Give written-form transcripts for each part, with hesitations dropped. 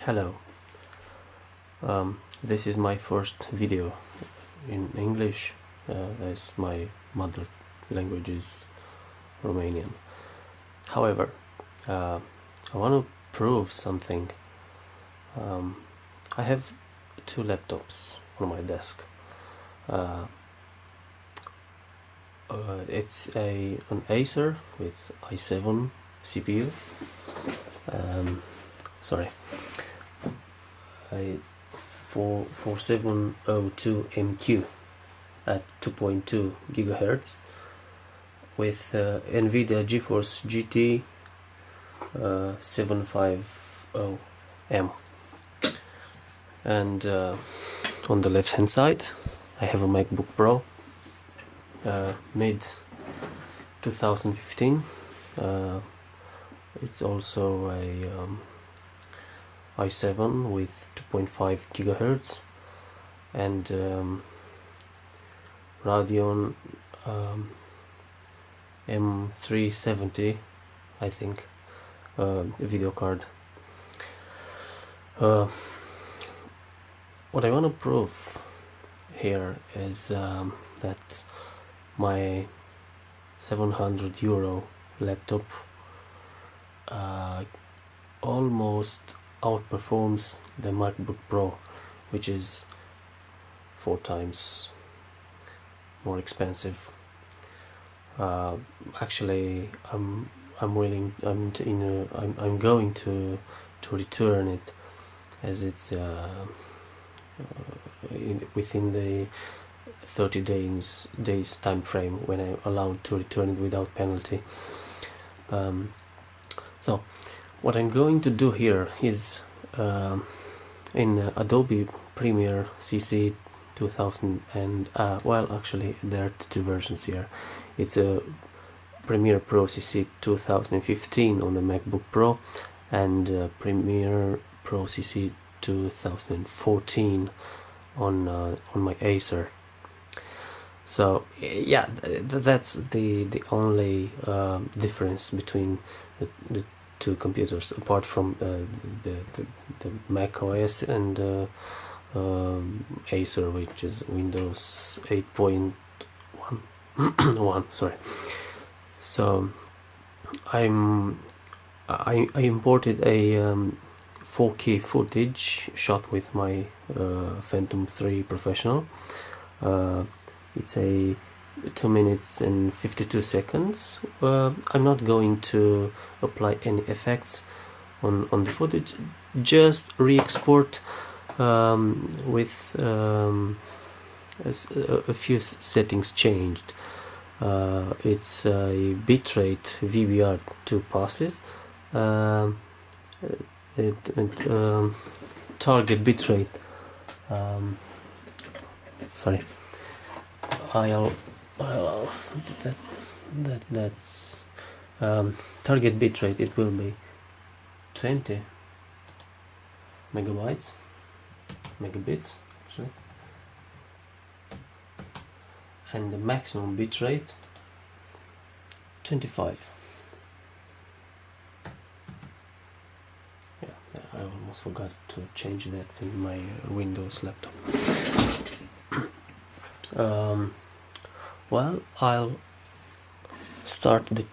Hello, this is my first video in English, as my mother language is Romanian. However, I want to prove something. I have two laptops on my desk. It's an Acer with i7 CPU. Sorry. 4702MQ at 2.2 gigahertz with NVIDIA GeForce GT 750M, and on the left hand side I have a MacBook Pro mid 2015. It's also a i7 with 2.5 gigahertz and Radeon M370, I think, video card. What I want to prove here is that my €700 laptop almost outperforms the MacBook Pro, which is 4 times more expensive. Actually, I'm going to return it, as it's within the 30 days time frame when I'm allowed to return it without penalty. So what I'm going to do here is in Adobe Premiere CC 2000 and well, actually there are two versions here. It's a Premiere Pro CC 2015 on the MacBook Pro and Premiere Pro CC 2014 on my Acer. So yeah, that's the only difference between the two computers, apart from the Mac OS and Acer, which is Windows 8.1. Sorry. So I imported a 4K footage shot with my Phantom 3 Professional. It's a 2 minutes and 52 seconds. I'm not going to apply any effects on the footage, just re-export with a few settings changed. It's a bitrate VBR2 passes, target bitrate. Sorry. That's target bitrate. It will be 20 megabits actually, and the maximum bitrate 25. Yeah, I almost forgot to change that in my Windows laptop. Well, I'll start the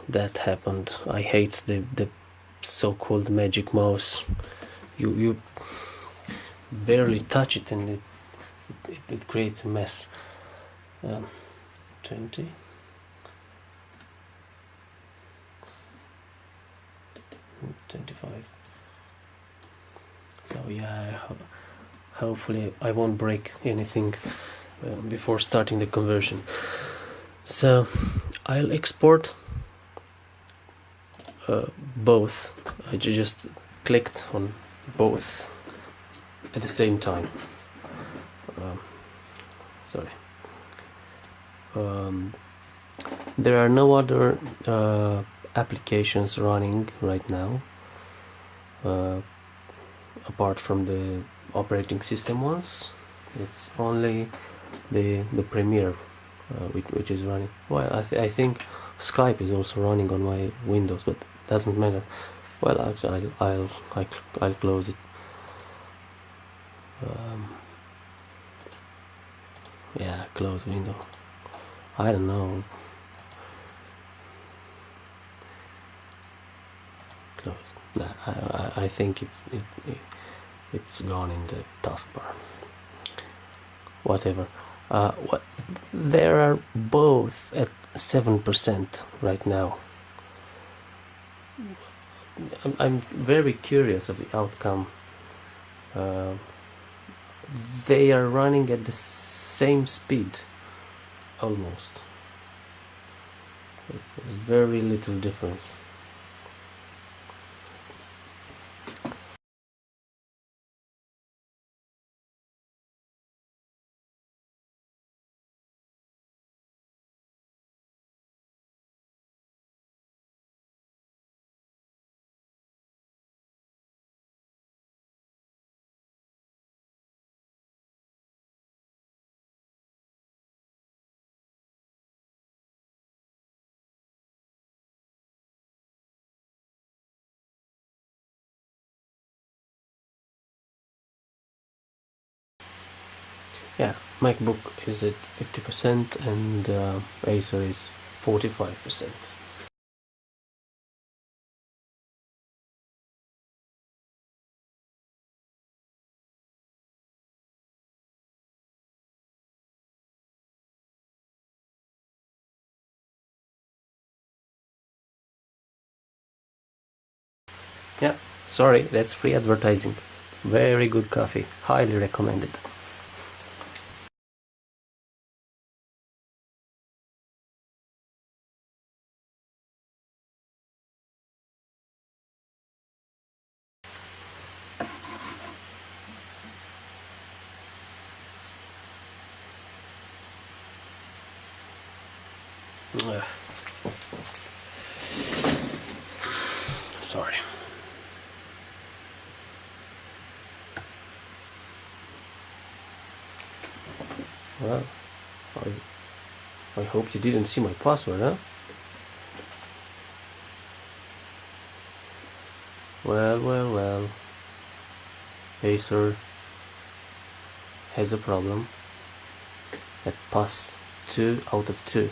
that happened. I hate the so-called magic mouse. You barely touch it and it creates a mess. 20. And 25. So yeah, hopefully I won't break anything before starting the conversion. So I'll export both. I just clicked on both at the same time. Sorry. There are no other applications running right now apart from the operating system ones. It's only the Premiere which is running. Well, I think Skype is also running on my Windows, but doesn't matter. Well, actually, I'll close it. Yeah, close window. I don't know. Close. Nah, I think it's gone in the taskbar. Whatever. There are both at 7% right now. I'm very curious of the outcome. They are running at the same speed, almost. Very little difference. Yeah, MacBook is at 50% and Acer is 45%. Yeah, sorry, that's free advertising. Very good coffee, highly recommended. Sorry. Well, I hope you didn't see my password, huh? Well. Acer has a problem at pass 2 out of 2.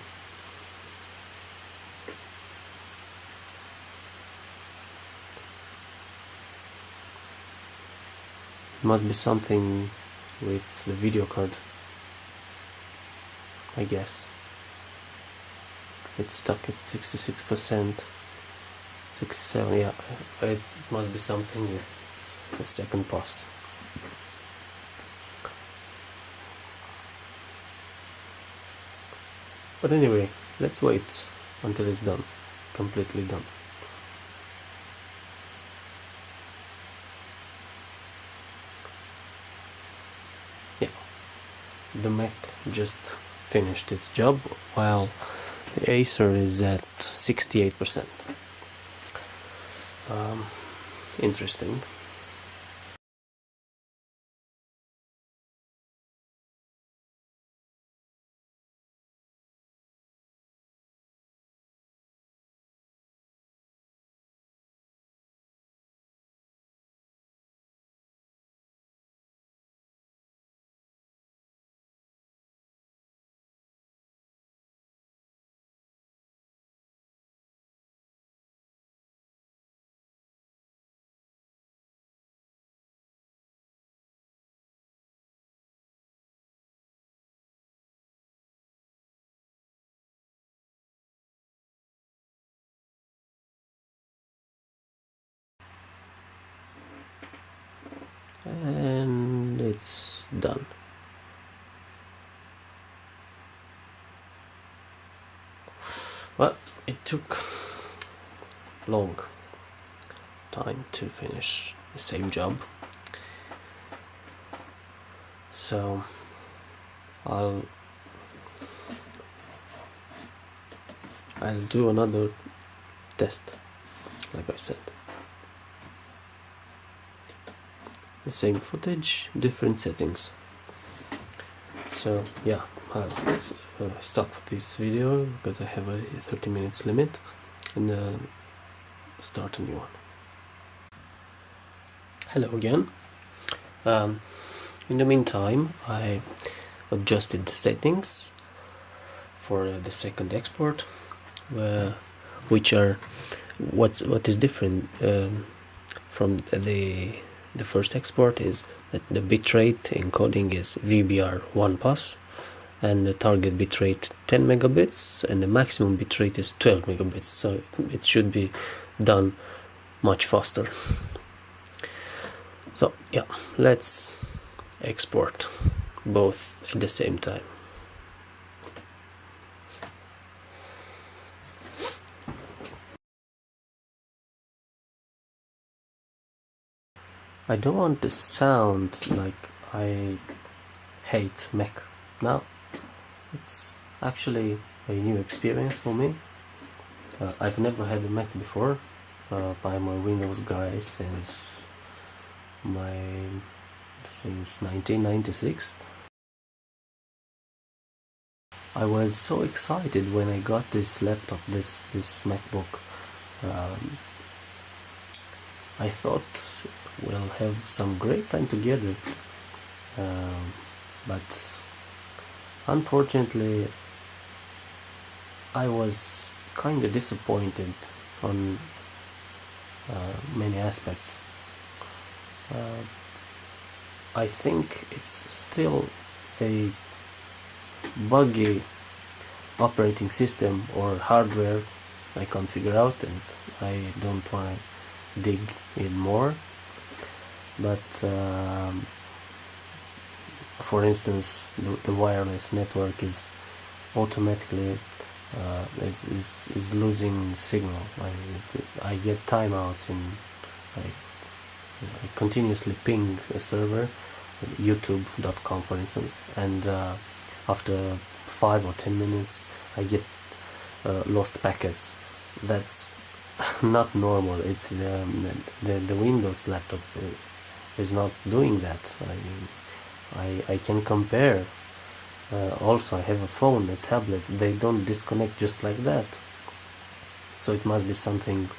Must be something with the video card, I guess. It's stuck at 66%, 67, yeah, it must be something with the second pass. But anyway, let's wait until it's done, completely done. Yeah, the Mac just finished its job while the Acer is at 68%. Interesting. And it's done. Well, it took long time to finish the same job, so I'll do another test, like I said. The same footage, different settings. So yeah, I'll stop this video because I have a 30 minutes limit and start a new one. Hello again. In the meantime, I adjusted the settings for the second export, which are what is different from the first export is that the bitrate encoding is VBR1 bus, and the target bitrate 10 megabits, and the maximum bitrate is 12 megabits. So it should be done much faster. So yeah, let's export both at the same time. I don't want to sound like I hate Mac. No, it's actually a new experience for me. I've never had a Mac before. I'm a Windows guy since 1996. I was so excited when I got this laptop, this MacBook. I thought we'll have some great time together, but unfortunately I was kind of disappointed on many aspects. I think it's still a buggy operating system or hardware I can't figure out, and I don't want to dig in more. But for instance, the wireless network is automatically is losing signal. I get timeouts, and I continuously ping a server, youtube.com for instance, and after 5 or 10 minutes I get lost packets. That's not normal. It's the Windows laptop is not doing that. I can compare. Also, I have a phone, a tablet. They don't disconnect just like that. So it must be something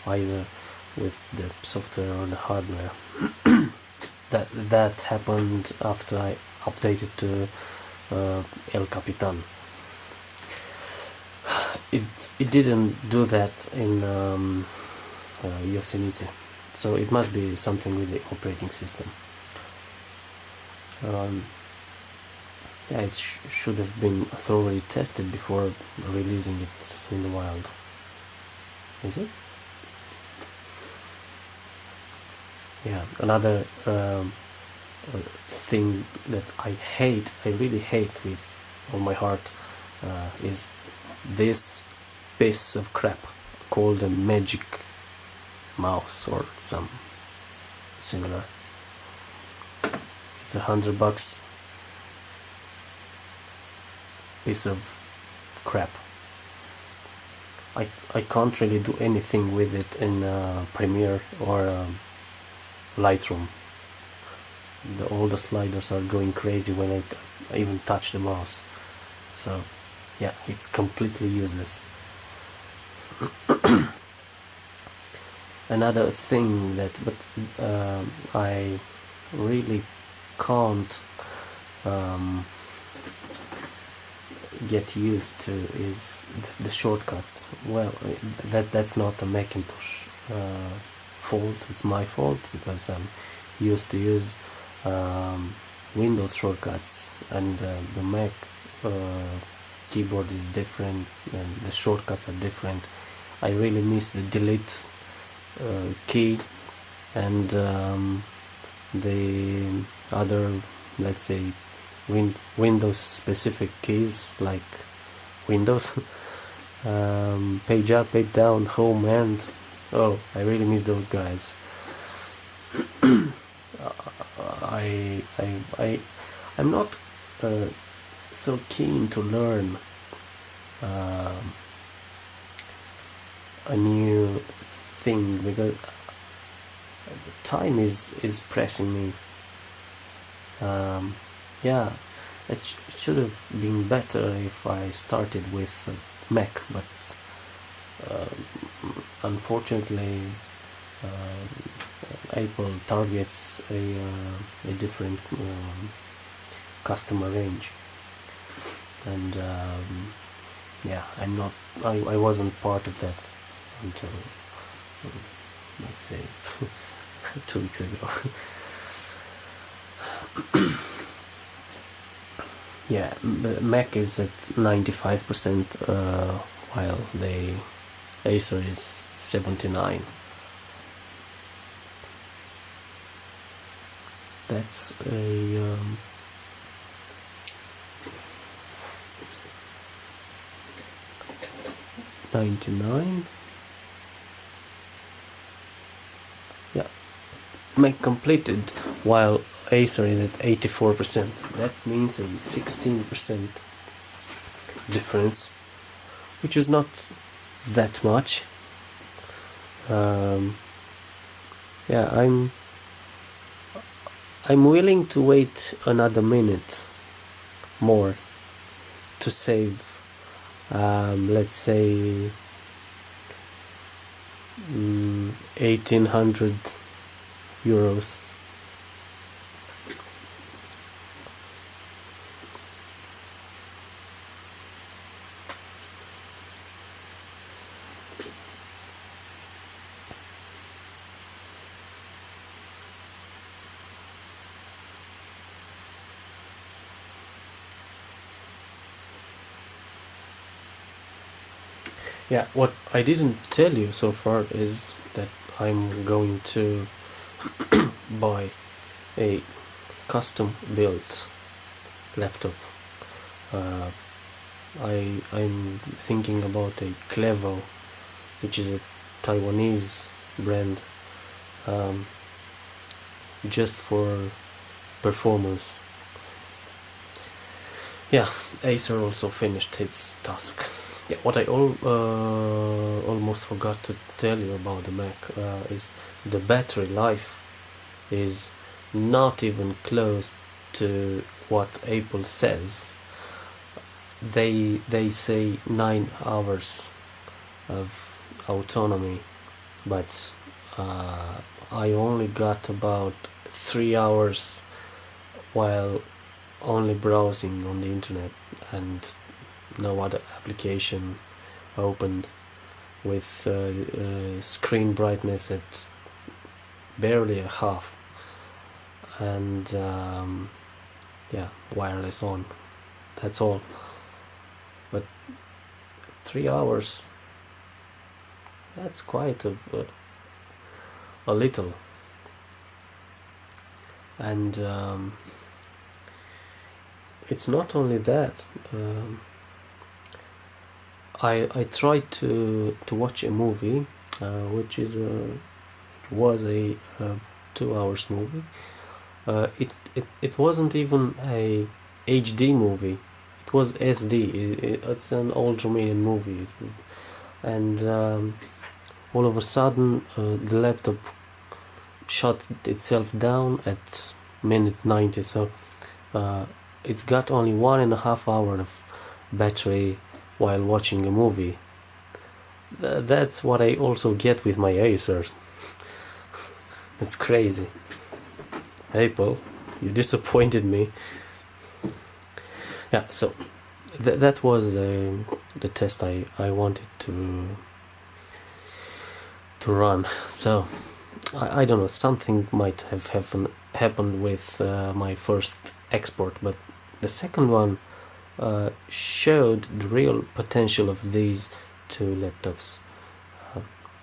either with the software or the hardware. that happened after I updated to El Capitan. It didn't do that in Yosemite, so it must be something with the operating system. Yeah, it should have been thoroughly tested before releasing it in the wild. Is it? Yeah, another thing that I really hate with all my heart, is this piece of crap called a magic mouse or some similar. It's $100 piece of crap. I can't really do anything with it in Premiere or Lightroom. All the sliders are going crazy when I even touch the mouse. So yeah, it's completely useless. Another thing that I really can't get used to is the shortcuts. Well, that's not a Macintosh fault, it's my fault, because I'm used to use Windows shortcuts, and the Mac keyboard is different and the shortcuts are different. I really miss the delete key and the other, let's say, Windows specific keys like Windows page up, page down, home, and oh, I really miss those guys. I'm not so keen to learn a new thing because time is pressing me. Yeah, it should have been better if I started with Mac, but unfortunately Apple targets a different customer range, and yeah, I wasn't part of that until let's say 2 weeks ago. Yeah, the Mac is at 95%, while the Acer is 79. That's a 99. Yeah, Mac completed, while Acer is at 84%. That means a 16% difference, which is not that much. Yeah, I'm willing to wait another minute more to save, let's say, 1800 euros. Yeah, what I didn't tell you so far is that I'm going to buy a custom built laptop. I'm thinking about a Clevo, which is a Taiwanese brand, just for performance. Yeah, Acer also finished its task. Yeah, what I almost forgot to tell you about the Mac is the battery life is not even close to what Apple says. They say 9 hours of autonomy, but I only got about 3 hours while only browsing on the internet, and no other application opened, with screen brightness at barely a half, and yeah, wireless on. That's all. But 3 hours, that's quite a little. And it's not only that. I tried to watch a movie, which was a 2 hours movie. It wasn't even a HD movie. It was SD. It's an old Romanian movie, and all of a sudden the laptop shut itself down at minute 90. So it's got only 1.5 hours of battery while watching a movie. That's what I also get with my Acer. It's crazy. Apple, you disappointed me. Yeah, so that was the test I wanted to run. So I don't know, something might have happened with my first export, but the second one showed the real potential of these two laptops.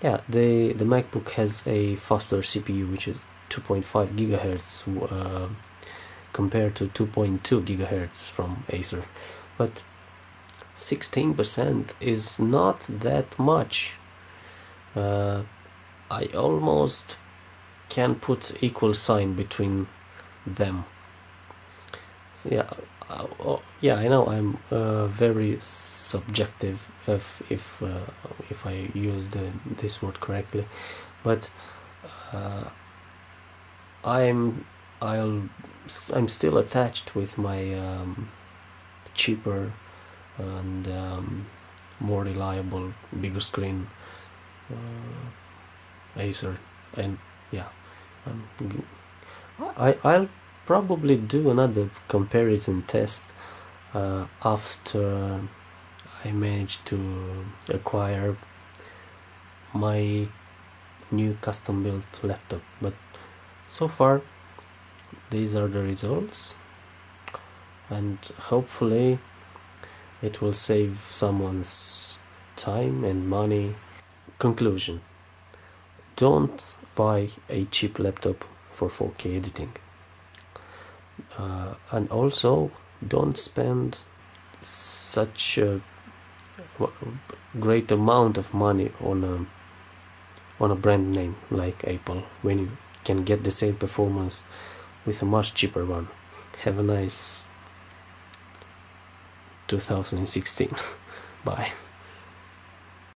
Yeah, the MacBook has a faster CPU, which is 2.5 gigahertz compared to 2.2 gigahertz from Acer, but 16% is not that much. I almost can put equal sign between them. So yeah, I know I'm very subjective if I use this word correctly, but I'm still attached with my cheaper and more reliable, bigger screen Acer, and yeah, I'll probably do another comparison test after I manage to acquire my new custom built laptop, but so far these are the results, and hopefully it will save someone's time and money. Conclusion: don't buy a cheap laptop for 4K editing, and also don't spend such a great amount of money on a brand name like Apple when you can get the same performance with a much cheaper one. Have a nice 2016. Bye.